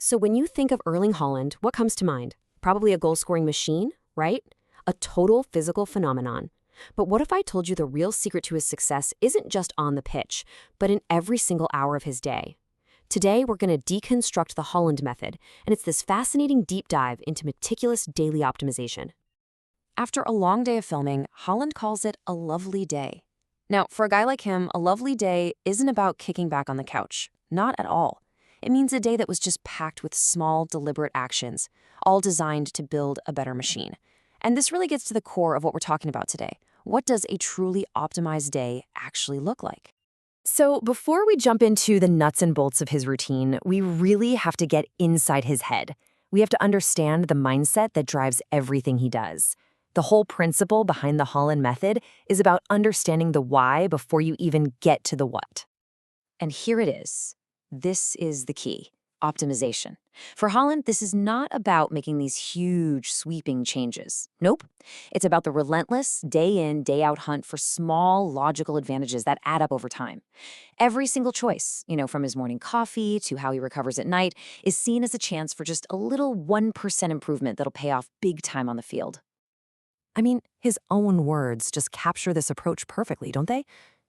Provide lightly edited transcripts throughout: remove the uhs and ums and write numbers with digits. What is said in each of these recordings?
So when you think of Erling Haaland, what comes to mind? Probably a goal-scoring machine, right? A total physical phenomenon. But what if I told you the real secret to his success isn't just on the pitch, but in every single hour of his day? Today, we're going to deconstruct the Haaland method, and it's this fascinating deep dive into meticulous daily optimization. After a long day of filming, Haaland calls it a lovely day. Now, for a guy like him, a lovely day isn't about kicking back on the couch. Not at all. It means a day that was just packed with small, deliberate actions, all designed to build a better machine. And this really gets to the core of what we're talking about today. What does a truly optimized day actually look like? So before we jump into the nuts and bolts of his routine, we really have to get inside his head. We have to understand the mindset that drives everything he does. The whole principle behind the Haaland method is about understanding the why before you even get to the what. And here it is. This is the key: optimization. For Haaland, this is not about making these huge, sweeping changes. Nope. It's about the relentless, day-in, day-out hunt for small, logical advantages that add up over time. Every single choice, from his morning coffee to how he recovers at night, is seen as a chance for just a little 1% improvement that'll pay off big time on the field. I mean, his own words just capture this approach perfectly, don't they?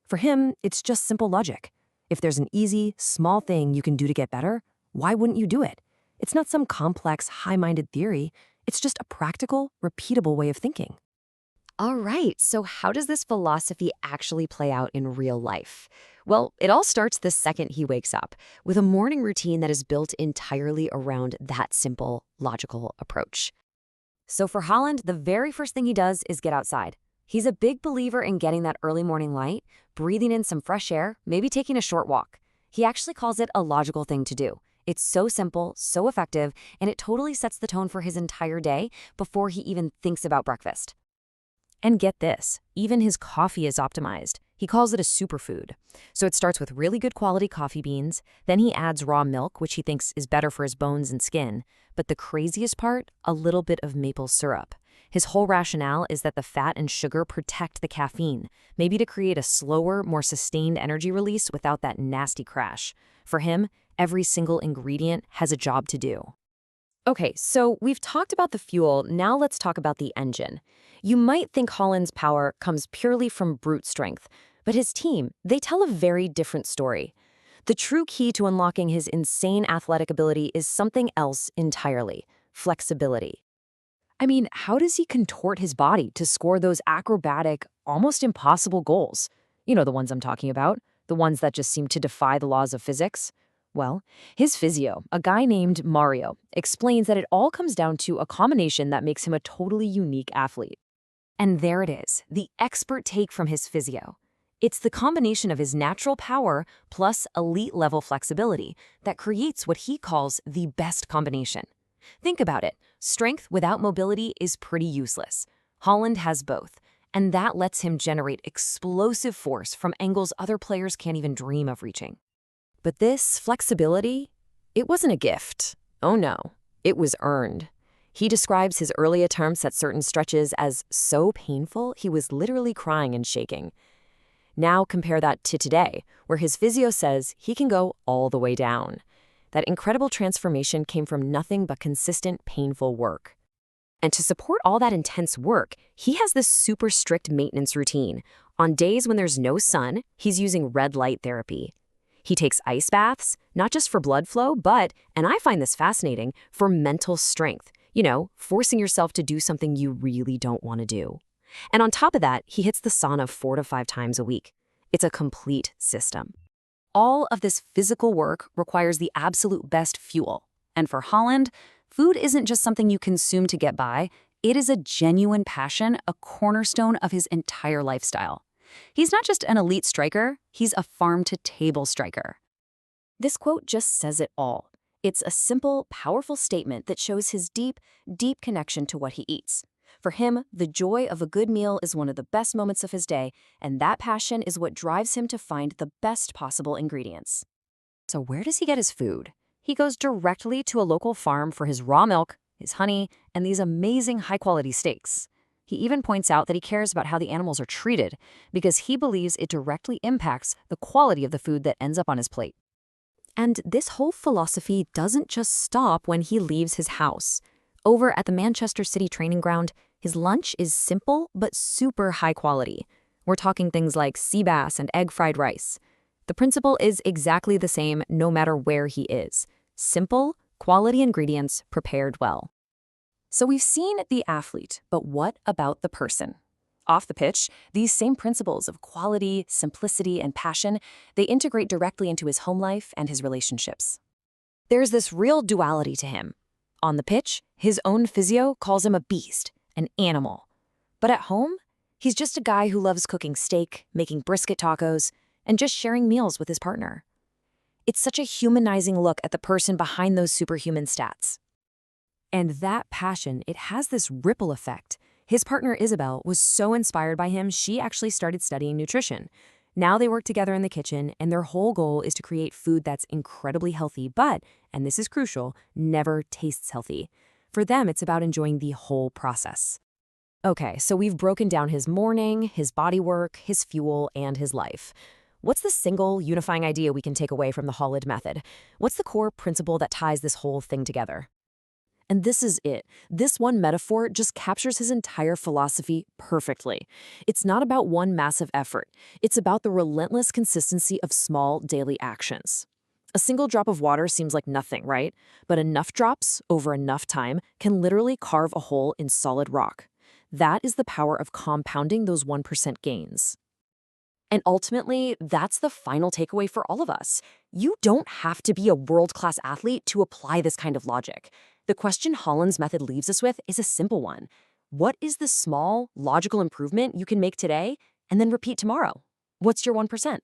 For him, it's just simple logic. If there's an easy, small thing you can do to get better, why wouldn't you do it? It's not some complex, high-minded theory. It's just a practical, repeatable way of thinking. All right, so how does this philosophy actually play out in real life? Well, it all starts the second he wakes up, with a morning routine that is built entirely around that simple, logical approach. So for Haaland, the very first thing he does is get outside. He's a big believer in getting that early morning light, breathing in some fresh air, maybe taking a short walk. He actually calls it a logical thing to do. It's so simple, so effective, and it totally sets the tone for his entire day before he even thinks about breakfast. And get this, even his coffee is optimized. He calls it a superfood. So it starts with really good quality coffee beans, then he adds raw milk, which he thinks is better for his bones and skin. But the craziest part, a little bit of maple syrup. His whole rationale is that the fat and sugar protect the caffeine, maybe to create a slower, more sustained energy release without that nasty crash. For him, every single ingredient has a job to do. Okay, so we've talked about the fuel, now let's talk about the engine. You might think Haaland's power comes purely from brute strength, but his team, they tell a very different story. The true key to unlocking his insane athletic ability is something else entirely: flexibility. I mean, how does he contort his body to score those acrobatic, almost impossible goals? You know the ones I'm talking about, the ones that just seem to defy the laws of physics? Well, his physio, a guy named Mario, explains that it all comes down to a combination that makes him a totally unique athlete. And there it is, the expert take from his physio. It's the combination of his natural power plus elite-level flexibility that creates what he calls the best combination. Think about it. Strength without mobility is pretty useless. Haaland has both, and that lets him generate explosive force from angles other players can't even dream of reaching. But this flexibility, it wasn't a gift. Oh no, it was earned. He describes his early attempts at certain stretches as so painful he was literally crying and shaking. Now compare that to today, where his physio says he can go all the way down. That incredible transformation came from nothing but consistent, painful work. And to support all that intense work, he has this super strict maintenance routine. On days when there's no sun, he's using red light therapy. He takes ice baths, not just for blood flow, but, and I find this fascinating, for mental strength. Forcing yourself to do something you really don't want to do. And on top of that, he hits the sauna 4 to 5 times a week. It's a complete system. All of this physical work requires the absolute best fuel. And for Haaland, food isn't just something you consume to get by. It is a genuine passion, a cornerstone of his entire lifestyle. He's not just an elite striker, he's a farm-to-table striker. This quote just says it all. It's a simple, powerful statement that shows his deep, deep connection to what he eats. For him, the joy of a good meal is one of the best moments of his day, and that passion is what drives him to find the best possible ingredients. So where does he get his food? He goes directly to a local farm for his raw milk, his honey, and these amazing high-quality steaks. He even points out that he cares about how the animals are treated because he believes it directly impacts the quality of the food that ends up on his plate. And this whole philosophy doesn't just stop when he leaves his house. Over at the Manchester City training ground, his lunch is simple but super high quality. We're talking things like sea bass and egg fried rice. The principle is exactly the same no matter where he is. Simple, quality ingredients prepared well. So we've seen the athlete, but what about the person? Off the pitch, these same principles of quality, simplicity, and passion, they integrate directly into his home life and his relationships. There's this real duality to him. On the pitch, his own physio calls him a beast, an animal. But at home, he's just a guy who loves cooking steak, making brisket tacos, and just sharing meals with his partner. It's such a humanizing look at the person behind those superhuman stats. And that passion, it has this ripple effect. His partner, Isabel, was so inspired by him, she actually started studying nutrition. Now they work together in the kitchen, and their whole goal is to create food that's incredibly healthy, but, and this is crucial, never tastes healthy. For them, it's about enjoying the whole process. Okay, so we've broken down his morning, his body work, his fuel, and his life. What's the single unifying idea we can take away from the Haaland method? What's the core principle that ties this whole thing together? And this is it. This one metaphor just captures his entire philosophy perfectly. It's not about one massive effort. It's about the relentless consistency of small daily actions. A single drop of water seems like nothing, right? But enough drops over enough time can literally carve a hole in solid rock. That is the power of compounding those 1% gains. And ultimately, that's the final takeaway for all of us. You don't have to be a world-class athlete to apply this kind of logic. The question Haaland's method leaves us with is a simple one. What is the small, logical improvement you can make today and then repeat tomorrow? What's your 1%?